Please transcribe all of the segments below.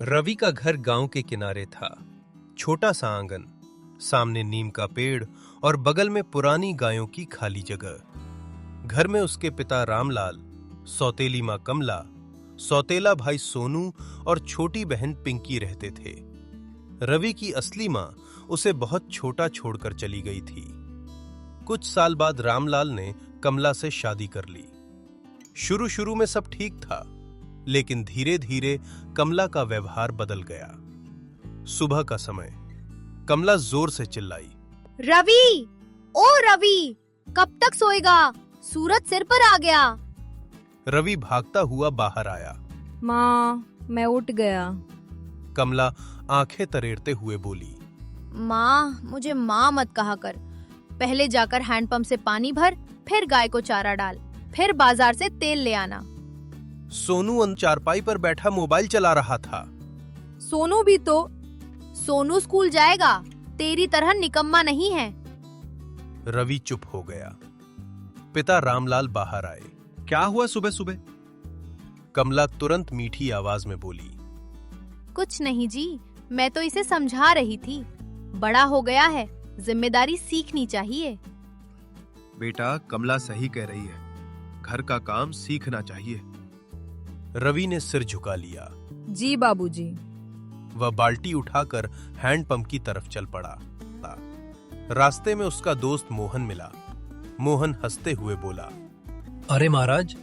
रवि का घर गांव के किनारे था। छोटा सा आंगन, सामने नीम का पेड़ और बगल में पुरानी गायों की खाली जगह। घर में उसके पिता रामलाल, सौतेली माँ कमला, सौतेला भाई सोनू और छोटी बहन पिंकी रहते थे। रवि की असली माँ उसे बहुत छोटा छोड़कर चली गई थी। कुछ साल बाद रामलाल ने कमला से शादी कर ली। शुरू शुरू में सब ठीक था, लेकिन धीरे धीरे कमला का व्यवहार बदल गया। सुबह का समय, कमला जोर से चिल्लाई, रवि, ओ रवि, कब तक सोएगा? सूरज सिर पर आ गया। रवि भागता हुआ बाहर आया। माँ, मैं उठ गया। कमला आंखें तरेरते हुए बोली, माँ, मुझे माँ मत कहा कर। पहले जाकर हैंडपंप से पानी भर, फिर गाय को चारा डाल, फिर बाजार से तेल ले आना। सोनू चारपाई पर बैठा मोबाइल चला रहा था। सोनू भी तो। सोनू स्कूल जाएगा, तेरी तरह निकम्मा नहीं है। रवि चुप हो गया। पिता रामलाल बाहर आए। क्या हुआ सुबह सुबह? कमला तुरंत मीठी आवाज में बोली, कुछ नहीं जी, मैं तो इसे समझा रही थी। बड़ा हो गया है, जिम्मेदारी सीखनी चाहिए। बेटा, कमला सही कह रही है, घर का काम सीखना चाहिए। रवि ने सिर झुका लिया। जी बाबूजी। वह बाल्टी उठाकर हैंडपंप की तरफ चल पड़ा। रास्ते में उसका दोस्त मोहन मिला। मोहन हंसते हुए बोला, अरे महाराज,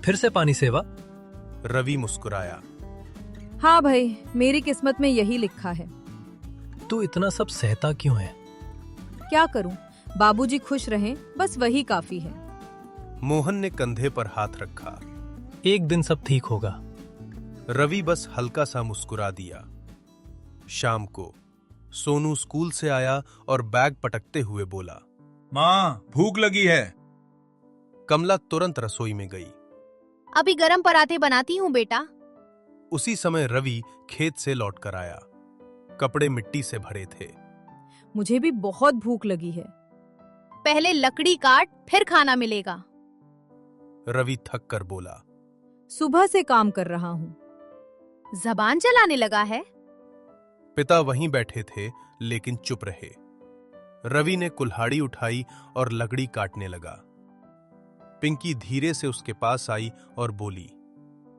फिर से पानी सेवा? रवि मुस्कुराया। हाँ भाई, मेरी किस्मत में यही लिखा है। तू इतना सब सहता क्यों है? क्या करूं, बाबूजी खुश रहें, बस वही काफी है। मोहन ने कंधे पर हाथ रखा। एक दिन सब ठीक होगा। रवि बस हल्का सा मुस्कुरा दिया। शाम को सोनू स्कूल से आया और बैग पटकते हुए बोला, माँ, भूख लगी है। कमला तुरंत रसोई में गई। अभी गरम पराठे बनाती हूँ बेटा। उसी समय रवि खेत से लौटकर आया। कपड़े मिट्टी से भरे थे। मुझे भी बहुत भूख लगी है। पहले लकड़ी काट, फिर खाना मिलेगा। रवि थक कर बोला, सुबह से काम कर रहा हूँ। जबान चलाने लगा है। पिता वहीं बैठे थे, लेकिन चुप रहे। रवि ने कुल्हाड़ी उठाई और लकड़ी काटने लगा। पिंकी धीरे से उसके पास आई और बोली,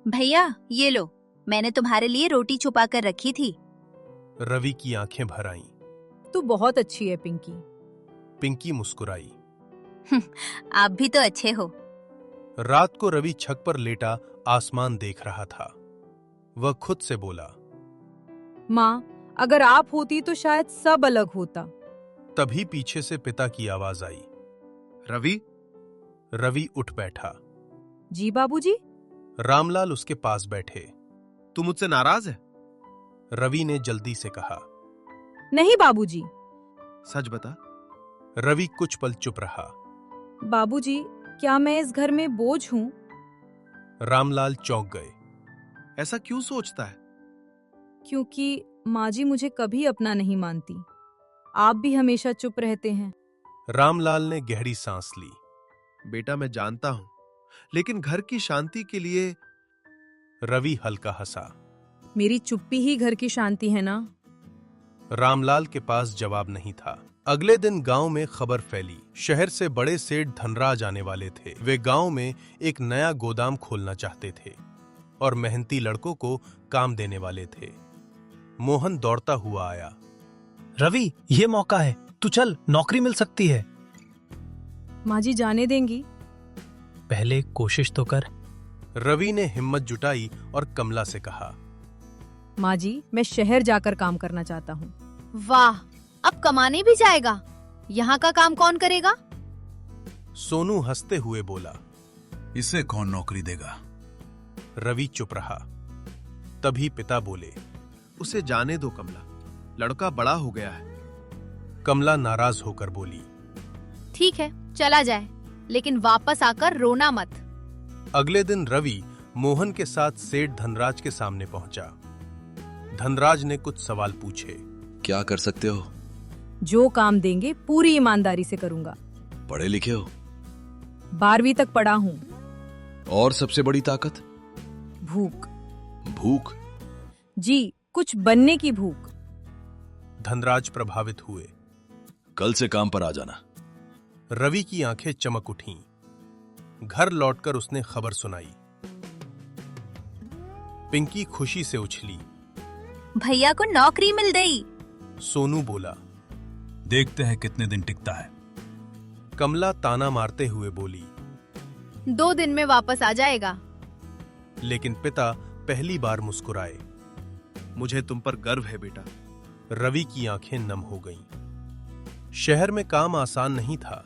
भैया ये लो, मैंने तुम्हारे लिए रोटी छुपा कर रखी थी। रवि की आंखें भर आईं। तू बहुत अच्छी है पिंकी। पिंकी मुस्कुराई। आप भी तो अच्छे हो। रात को रवि छत पर लेटा आसमान देख रहा था। वह खुद से बोला, माँ, अगर आप होती तो शायद सब अलग होता। तभी पीछे से पिता की आवाज आई। रवि? रवि उठ बैठा। जी बाबूजी। रामलाल उसके पास बैठे। तू मुझसे नाराज है? रवि ने जल्दी से कहा। नहीं बाबूजी। सच बता। रवि कुछ पल चुप रहा। बाबूजी, क्या मैं इस घर में बोझ हूँ? रामलाल चौंक गए। ऐसा क्यों सोचता है? क्योंकि माँ जी मुझे कभी अपना नहीं मानती। आप भी हमेशा चुप रहते हैं। रामलाल ने गहरी सांस ली। बेटा, मैं जानता हूं, लेकिन घर की शांति के लिए। रवि हल्का हंसा। मेरी चुप्पी ही घर की शांति है ना? रामलाल के पास जवाब नहीं था। अगले दिन गांव में खबर फैली। शहर से बड़े सेठ धनराज आने वाले थे। वे गांव में एक नया गोदाम खोलना चाहते थे और मेहनती लड़कों को काम देने वाले थे। मोहन दौड़ता हुआ आया। रवि, ये मौका है, तू चल, नौकरी मिल सकती है। माँ जी जाने देंगी? पहले कोशिश तो कर। रवि ने हिम्मत जुटाई और कमला से कहा, माँ जी, मैं शहर जाकर काम करना चाहता हूँ। वाह, अब कमाने भी जाएगा। यहाँ का काम कौन करेगा? सोनू हंसते हुए बोला। इसे कौन नौकरी देगा? रवि चुप रहा। तभी पिता बोले, उसे जाने दो कमला, लड़का बड़ा हो गया है। कमला नाराज होकर बोली, ठीक है, चला जाए, लेकिन वापस आकर रोना मत। अगले दिन रवि मोहन के साथ सेठ धनराज के सामने पहुंचा। धनराज ने कुछ सवाल पूछे। क्या कर सकते हो? जो काम देंगे पूरी ईमानदारी से करूंगा। पढ़े लिखे हो? 12वीं तक पढ़ा हूँ। और सबसे बड़ी ताकत? भूख। भूख? जी, कुछ बनने की भूख। धनराज प्रभावित हुए। कल से काम पर आ जाना। रवि की आंखें चमक उठीं। घर लौटकर उसने खबर सुनाई। पिंकी खुशी से उछली। भैया को नौकरी मिल गई। सोनू बोला। देखते हैं कितने दिन टिकता है। कमला ताना मारते हुए बोली। 2 दिन में वापस आ जाएगा। लेकिन पिता पहली बार मुस्कुराए। मुझे तुम पर गर्व है बेटा। रवि की आंखें नम हो गईं। शहर में काम आसान नहीं था।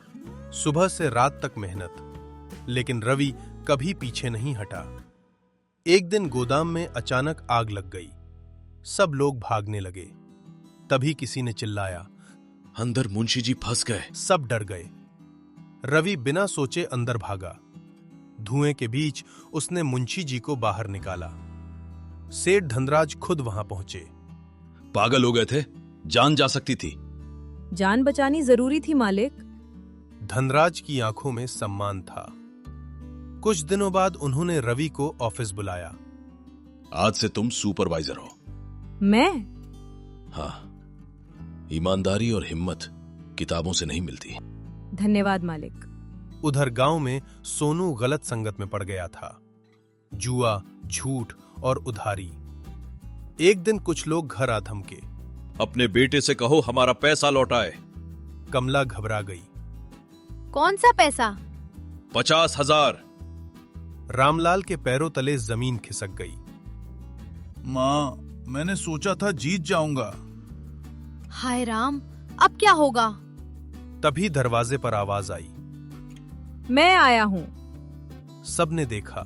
सुबह से रात तक मेहनत। लेकिन रवि कभी पीछे नहीं हटा। एक दिन गोदाम में अचानक आग लग गई। सब लोग भागने लगे। तभी किसी ने चिल्लाया। अंदर मुंशी जी फंस गए। सब डर गए। रवि बिना सोचे अंदर भागा। धुएं के बीच उसने मुंशी जी को बाहर निकाला। सेठ धनराज खुद वहां पहुंचे। पागल हो गए थे, जान जा सकती थी। जान बचानी जरूरी थी मालिक। धनराज की आंखों में सम्मान था। कुछ दिनों बाद उन्होंने रवि को ऑफिस बुलाया। आज से तुम सुपरवाइजर हो। मैं? हाँ, ईमानदारी और हिम्मत किताबों से नहीं मिलती। धन्यवाद मालिक। उधर गांव में सोनू गलत संगत में पड़ गया था। जुआ, झूठ और उधारी। एक दिन कुछ लोग घर आ धमके। अपने बेटे से कहो हमारा पैसा लौटाए। कमला घबरा गई। कौन सा पैसा? 50,000। रामलाल के पैरों तले जमीन खिसक गई। माँ, मैंने सोचा था जीत जाऊंगा। हाय राम, अब क्या होगा? तभी दरवाजे पर आवाज आई। मैं आया हूँ। सबने देखा,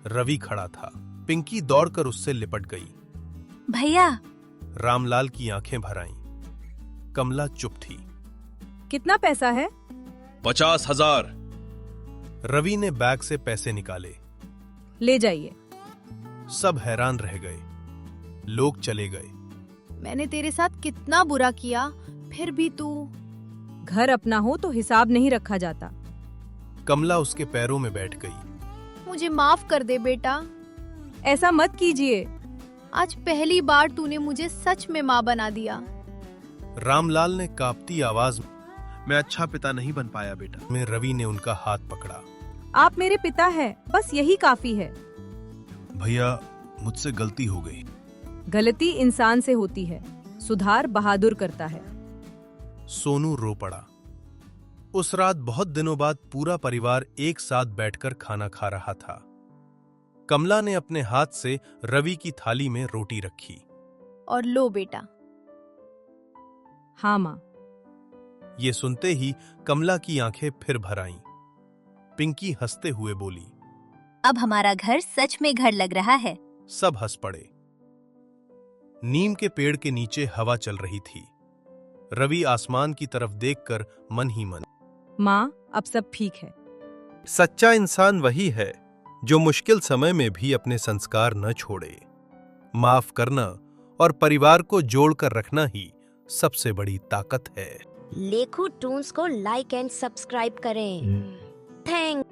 रवि खड़ा था। पिंकी दौड़कर उससे लिपट गई। भैया। रामलाल की आंखें भर आईं। कमला चुप थी। कितना पैसा है? 50,000। रवि ने बैग से पैसे निकाले। ले जाइए। सब हैरान रह गए। लोग चले गए। मैंने तेरे साथ कितना बुरा किया, फिर भी तू। घर अपना हो तो हिसाब नहीं रखा जाता। कमला उसके पैरों में बैठ गई। मुझे माफ कर दे बेटा। ऐसा मत कीजिए। आज पहली बार तूने मुझे सच में माँ बना दिया। रामलाल ने कांपती आवाज मैं अच्छा पिता नहीं बन पाया बेटा। में रवि ने उनका हाथ पकड़ा। आप मेरे पिता हैं, बस यही काफी है। भैया, मुझसे गलती हो गई। गलती इंसान से होती है, सुधार बहादुर करता है। सोनू रो पड़ा। उस रात बहुत दिनों बाद पूरा परिवार एक साथ बैठकर खाना खा रहा था। कमला ने अपने हाथ से रवि की थाली में रोटी रखी। और लो बेटा। हाँ माँ। ये सुनते ही कमला की आंखें फिर भर आईं। पिंकी हंसते हुए बोली। अब हमारा घर सच में घर लग रहा है। सब हंस पड़े। नीम के पेड़ के नीचे हवा चल रही थी। रवि आसमान की तरफ देखकर मन ही मन। माँ, अब सब ठीक है। सच्चा इंसान वही है जो मुश्किल समय में भी अपने संस्कार न छोड़े। माफ करना और परिवार को जोड़कर रखना ही सबसे बड़ी ताकत है। लेखू टून्स को लाइक एंड सब्सक्राइब करें। थैंक्स।